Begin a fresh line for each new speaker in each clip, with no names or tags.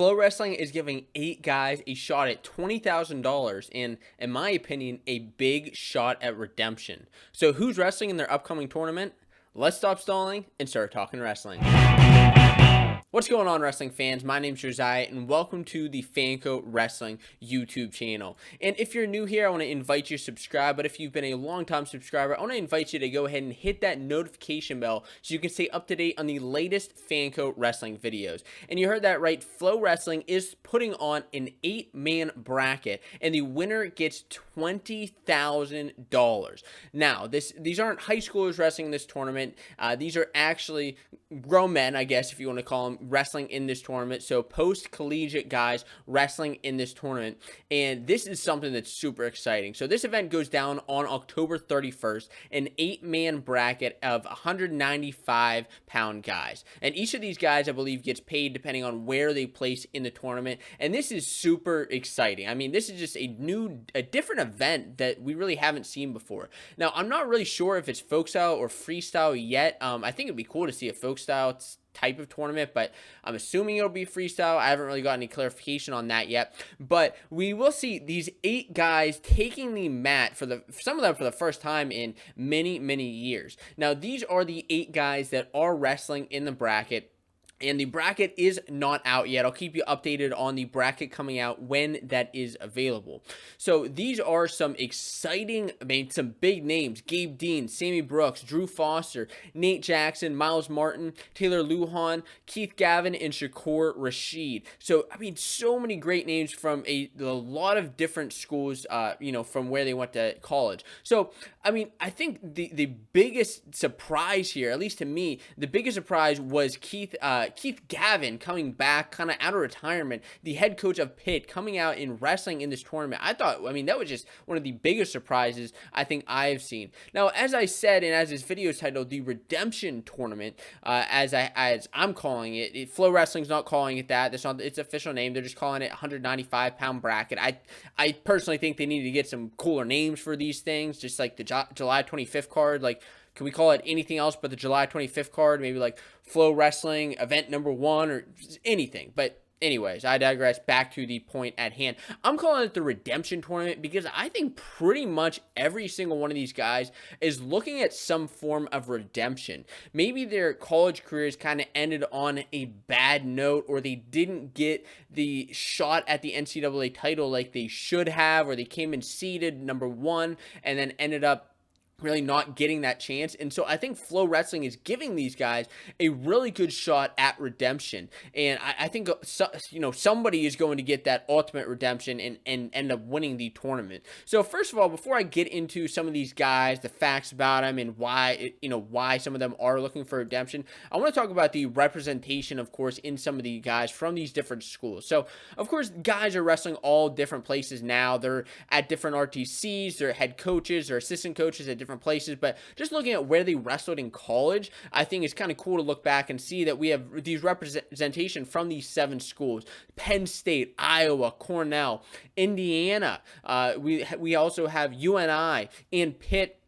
FloWrestling is giving 8 guys a shot at $20,000 and, in my opinion, a big shot at redemption. So who's wrestling in their upcoming tournament? Let's stop stalling and start talking wrestling. What's going on, wrestling fans? My name's Josiah, and welcome to the Fanco Wrestling YouTube channel. And if you're new here, I want to invite you to subscribe, but if you've been a long-time subscriber, I want to invite you to go ahead and hit that notification bell so you can stay up to date on the latest Fanco Wrestling videos. And you heard that right, FloWrestling is putting on an 8-man bracket, and the winner gets $20,000. Now, these aren't high schoolers wrestling in this tournament. These are actually grown men, I guess, if you want to call them, wrestling in this tournament. So post-collegiate guys wrestling in this tournament, and this is something that's super exciting. So this event goes down on October 31st, an 8-man bracket of 195-pound guys, and each of these guys, I believe, gets paid depending on where they place in the tournament. And this is super exciting. I mean, this is just a different event that we really haven't seen before. Now, I'm not really sure if it's folk style or freestyle yet. I think it'd be cool to see a folk style type of tournament, but I'm assuming it'll be freestyle. I haven't really got any clarification on that yet, but we will see these 8 guys taking the mat for some of them for the first time in many years. Now, these are the 8 guys that are wrestling in the bracket. And the bracket is not out yet. I'll keep you updated on the bracket coming out when that is available. So these are some exciting, some big names: Gabe Dean, Sammy Brooks, Drew Foster, Nate Jackson, Miles Martin, Taylor Lujan, Keith Gavin, and Shakur Rashid. So, so many great names from a lot of different schools, from where they went to college. So, I think the biggest surprise here, at least to me, the biggest surprise was Keith Gavin coming back kind of out of retirement, the head coach of Pitt, coming out and wrestling in this tournament. I thought, that was just one of the biggest surprises I think I have seen. Now, as I said, and as this video is titled, the Redemption Tournament, as I'm calling it, FloWrestling's not calling it that. That's not its official name. They're just calling it 195-pound bracket. I personally think they need to get some cooler names for these things, just like the July 25th card. Like, can we call it anything else but the July 25th card? Maybe like FloWrestling event number 1 or anything. But anyways, I digress. Back to the point at hand. I'm calling it the Redemption Tournament because I think pretty much every single one of these guys is looking at some form of redemption. Maybe their college careers kind of ended on a bad note, or they didn't get the shot at the NCAA title like they should have, or they came in seeded number 1 and then ended up really not getting that chance. And so I think FloWrestling is giving these guys a really good shot at redemption. And I think, somebody is going to get that ultimate redemption and end up winning the tournament. So first of all, before I get into some of these guys, the facts about them, and why some of them are looking for redemption, I want to talk about the representation, of course, in some of the guys from these different schools. So, of course, guys are wrestling all different places now. They're at different RTCs, they're head coaches or assistant coaches at different places, but just looking at where they wrestled in college, I think it's kind of cool to look back and see that we have these representation from these 7 schools: Penn State, Iowa, Cornell, Indiana. We also have UNI and Pitt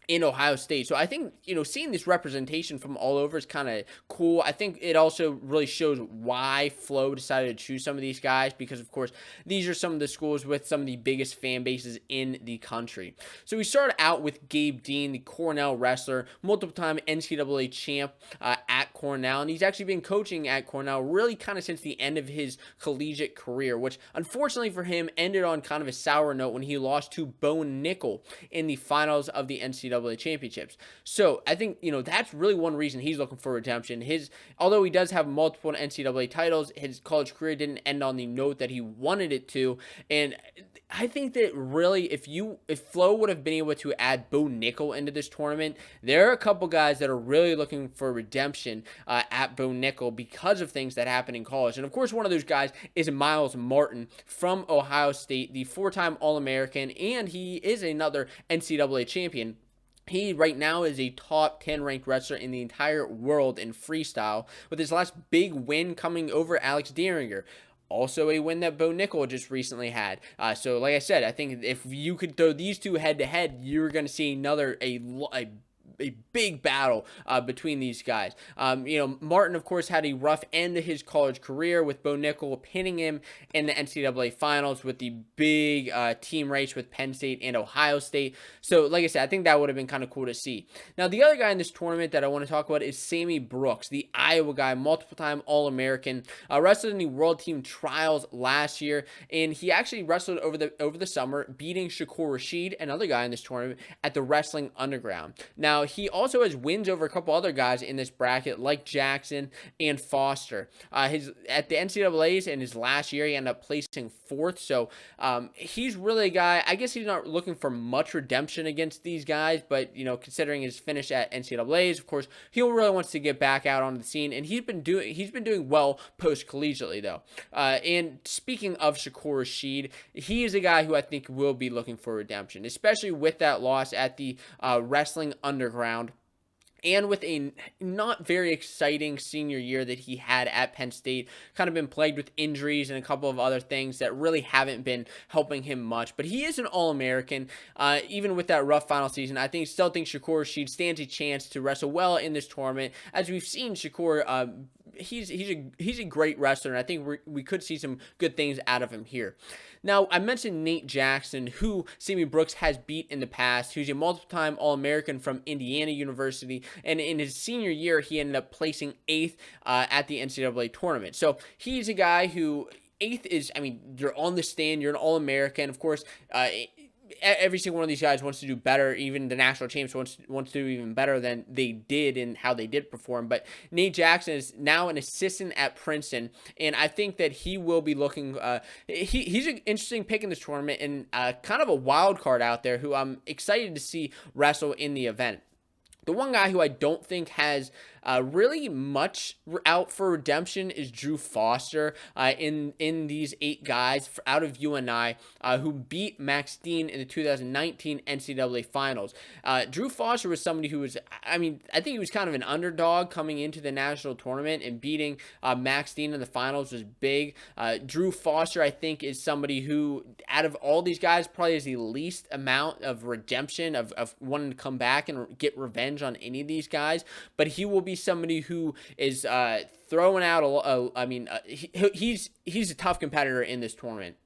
in Ohio State. So I think, seeing this representation from all over is kind of cool. I think it also really shows why Flo decided to choose some of these guys, because of course these are some of the schools with some of the biggest fan bases in the country. So we started out with Gabe Dean, the Cornell wrestler, multiple time NCAA champ at Cornell, and he's actually been coaching at Cornell really kind of since the end of his collegiate career, which unfortunately for him ended on kind of a sour note when he lost to Bo Nickel in the finals of the NCAA championships. So I think, that's really one reason he's looking for redemption. Although he does have multiple NCAA titles, his college career didn't end on the note that he wanted it to. And I think that really, if Flo would have been able to add Bo Nickel into this tournament, there are a couple guys that are really looking for redemption at Bo Nickel because of things that happened in college. And of course, one of those guys is Miles Martin from Ohio State, the 4-time All-American, and he is another NCAA champion. He right now is a top 10 ranked wrestler in the entire world in freestyle, with his last big win coming over Alex Dieringer. Also a win that Bo Nickel just recently had. So like I said, I think if you could throw these two head to head, you're going to see a a big battle between these guys. Martin, of course, had a rough end to his college career with Bo Nickel pinning him in the NCAA finals with the big team race with Penn State and Ohio State. So, like I said, I think that would have been kind of cool to see. Now, the other guy in this tournament that I want to talk about is Sammy Brooks, the Iowa guy, multiple-time All-American, wrestled in the World Team Trials last year, and he actually wrestled over the summer, beating Shakur Rashid, another guy in this tournament, at the Wrestling Underground. Now, he also has wins over a couple other guys in this bracket, like Jackson and Foster. At the NCAAs in his last year, he ended up placing 4th, so he's really a guy. I guess he's not looking for much redemption against these guys, but considering his finish at NCAAs, of course, he really wants to get back out onto the scene, and he's been doing well post collegiately though. And speaking of Shakur Rashid, he is a guy who I think will be looking for redemption, especially with that loss at the Wrestling Underground. And with a not very exciting senior year that he had at Penn State, kind of been plagued with injuries and a couple of other things that really haven't been helping him much. But he is an All-American. Even with that rough final season, I still think Shakur Rashid stands a chance to wrestle well in this tournament. As we've seen, Shakur, he's a great wrestler, and I think we could see some good things out of him here. Now, I mentioned Nate Jackson, who Sammy Brooks has beat in the past, who's a multiple-time All-American from Indiana University, and in his senior year, he ended up placing 8th at the NCAA tournament. So he's a guy who 8th is, you're on the stand, you're an All-American. Of course, every single one of these guys wants to do better. Even the national champs wants to do even better than they did and how they did perform. But Nate Jackson is now an assistant at Princeton, and I think that he will be looking. He's an interesting pick in this tournament and kind of a wild card out there who I'm excited to see wrestle in the event. The one guy who I don't think has really much out for redemption is Drew Foster in these 8 guys out of UNI who beat Max Dean in the 2019 NCAA finals. Drew Foster was somebody who was, I think he was kind of an underdog coming into the national tournament, and beating Max Dean in the finals was big. Drew Foster, I think, is somebody who, out of all these guys, probably has the least amount of redemption, of wanting to come back and get revenge on any of these guys, but he will be somebody who is throwing out he's a tough competitor in this tournament.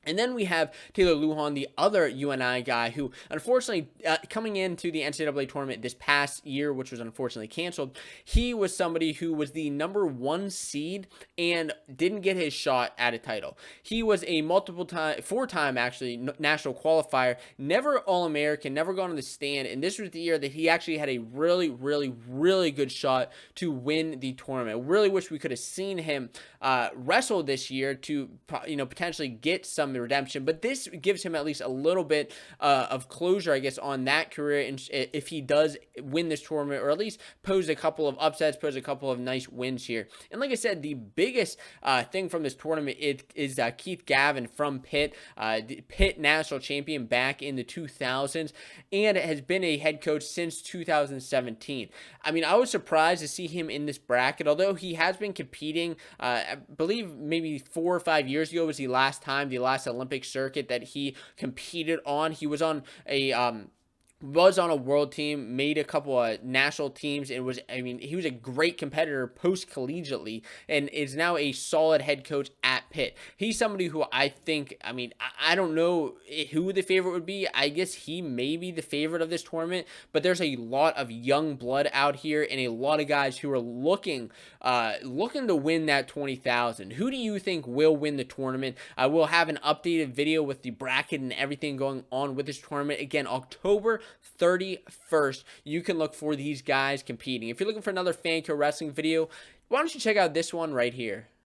And then we have Taylor Lujan, the other UNI guy who, unfortunately, coming into the NCAA tournament this past year, which was unfortunately canceled, he was somebody who was the number 1 seed and didn't get his shot at a title. He was a 4-time actually national qualifier, never All-American, never gone to the stand, and this was the year that he actually had a really, really, really good shot to win the tournament. Really wish we could have seen him wrestle this year to potentially get some redemption, but this gives him at least a little bit of closure, I guess, on that career, and if he does win this tournament, or at least pose a couple of upsets, pose a couple of nice wins here. And like I said, the biggest thing from this tournament is Keith Gavin from Pitt, the Pitt national champion back in the 2000s, and has been a head coach since 2017. I was surprised to see him in this bracket, although he has been competing. I believe maybe 4 or 5 years ago was the last Olympic circuit that he competed on. He was on a world team, made a couple of national teams, and he was a great competitor post-collegiately, and is now a solid head coach at Pitt. He's somebody who I think, I don't know who the favorite would be. I guess he may be the favorite of this tournament, but there's a lot of young blood out here and a lot of guys who are looking to win that 20,000. Who do you think will win the tournament? I will have an updated video with the bracket and everything going on with this tournament. Again, October 31st, you can look for these guys competing. If you're looking for another Fanco wrestling video, why don't you check out this one right here?